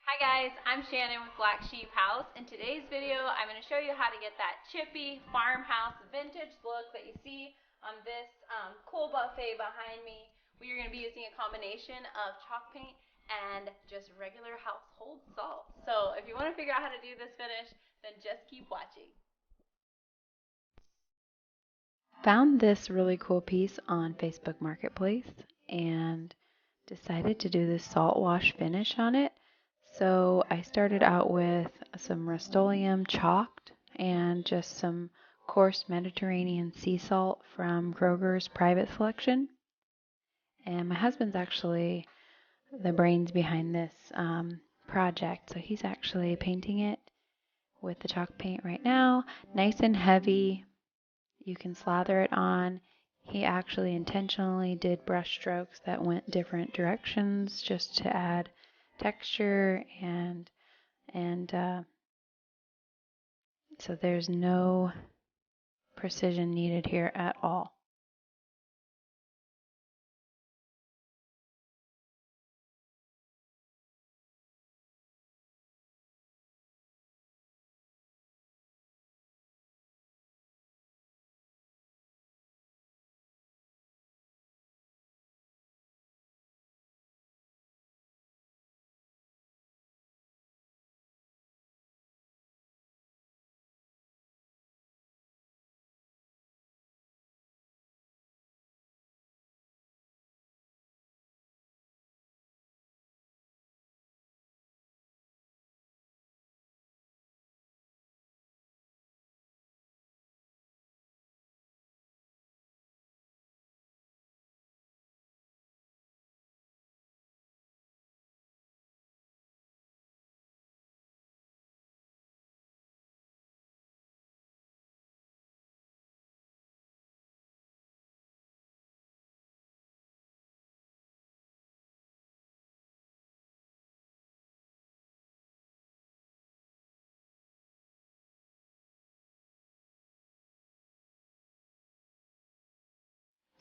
Hi guys, I'm Shannon with Black Sheep House. In today's video, I'm going to show you how to get that chippy farmhouse vintage look that you see on this cool buffet behind me. We are going to be using a combination of chalk paint and just regular household salt. So if you want to figure out how to do this finish, then just keep watching. Found this really cool piece on Facebook Marketplace and decided to do this salt wash finish on it. So I started out with some Rust-oleum chalked and just some coarse Mediterranean sea salt from Kroger's private selection. And my husband's actually the brains behind this project. So he's actually painting it with the chalk paint right now. Nice and heavy. You can slather it on. He actually intentionally did brush strokes that went different directions just to add texture and so there's no precision needed here at all.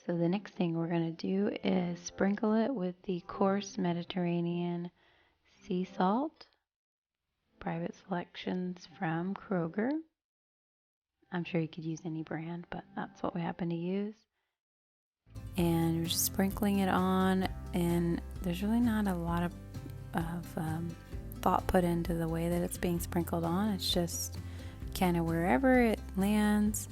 So the next thing we're going to do is sprinkle it with the coarse Mediterranean sea salt, private selections from Kroger. I'm sure you could use any brand, but that's what we happen to use. And we're just sprinkling it on, and there's really not a lot of thought put into the way that it's being sprinkled on. It's just kind of wherever it lands,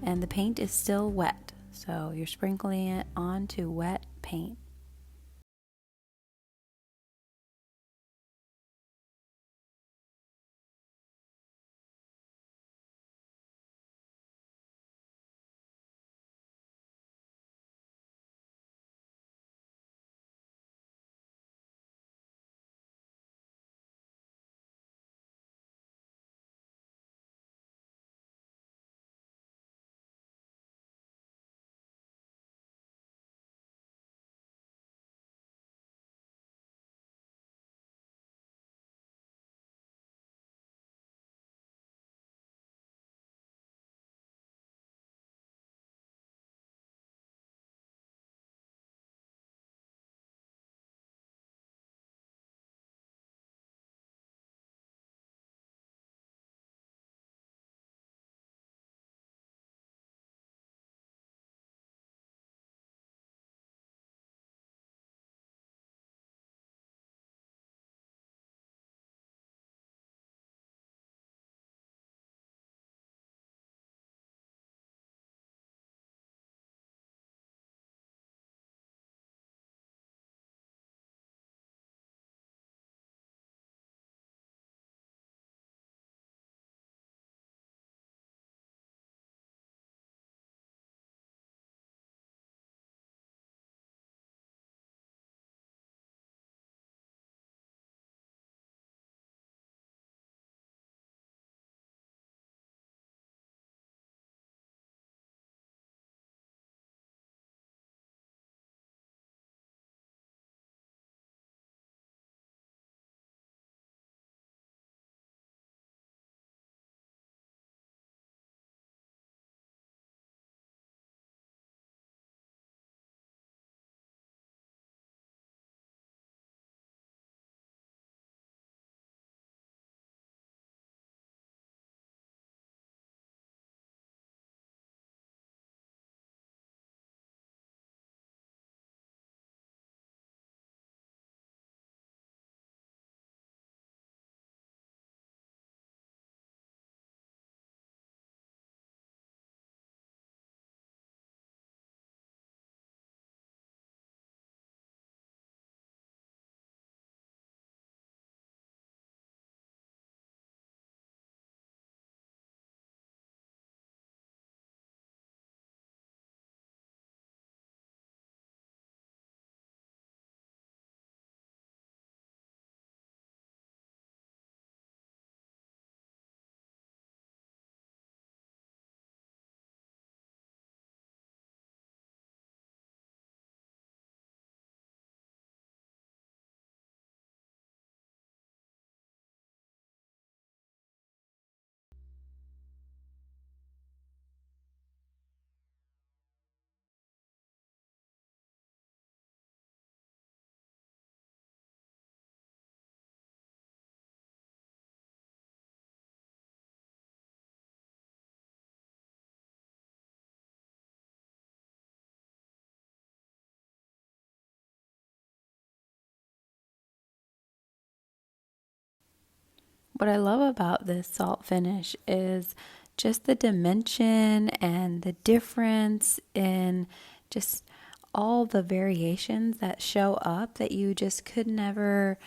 and the paint is still wet, so you're sprinkling it onto wet paint. What I love about this salt finish is just the dimension and the difference in just all the variations that show up that you just could never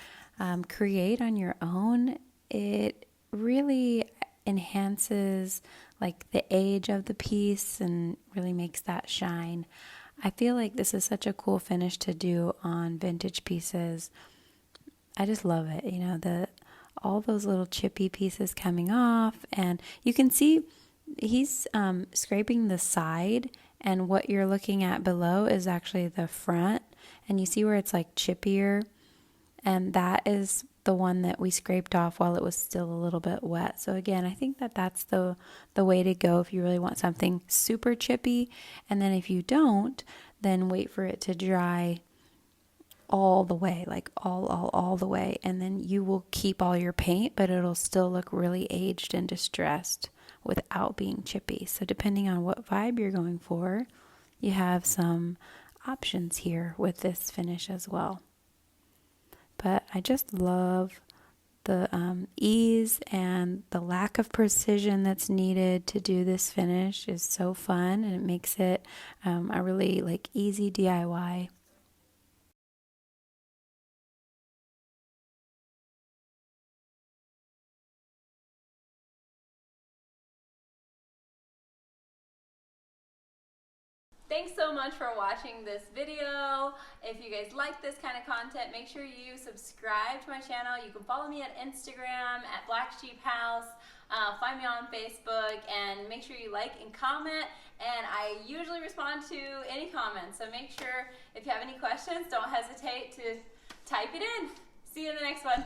create on your own. It really enhances like the age of the piece and really makes that shine. I feel like this is such a cool finish to do on vintage pieces. I just love it. You know, the all those little chippy pieces coming off, and you can see he's scraping the side, and what you're looking at below is actually the front, and you see where it's like chippier, and that is the one that we scraped off while it was still a little bit wet. So again, I think that that's the way to go if you really want something super chippy, and then if you don't, then wait for it to dry all the way, like all the way, and then you will keep all your paint, but it'll still look really aged and distressed without being chippy. So depending on what vibe you're going for, you have some options here with this finish as well. But I just love the ease and the lack of precision that's needed to do this finish is so fun, and it makes it a really like easy DIY. Thanks so much for watching this video. If you guys like this kind of content, make sure you subscribe to my channel. You can follow me at Instagram at Black Sheep House. Find me on Facebook, and make sure you like and comment. And I usually respond to any comments. So make sure if you have any questions, don't hesitate to type it in. See you in the next one.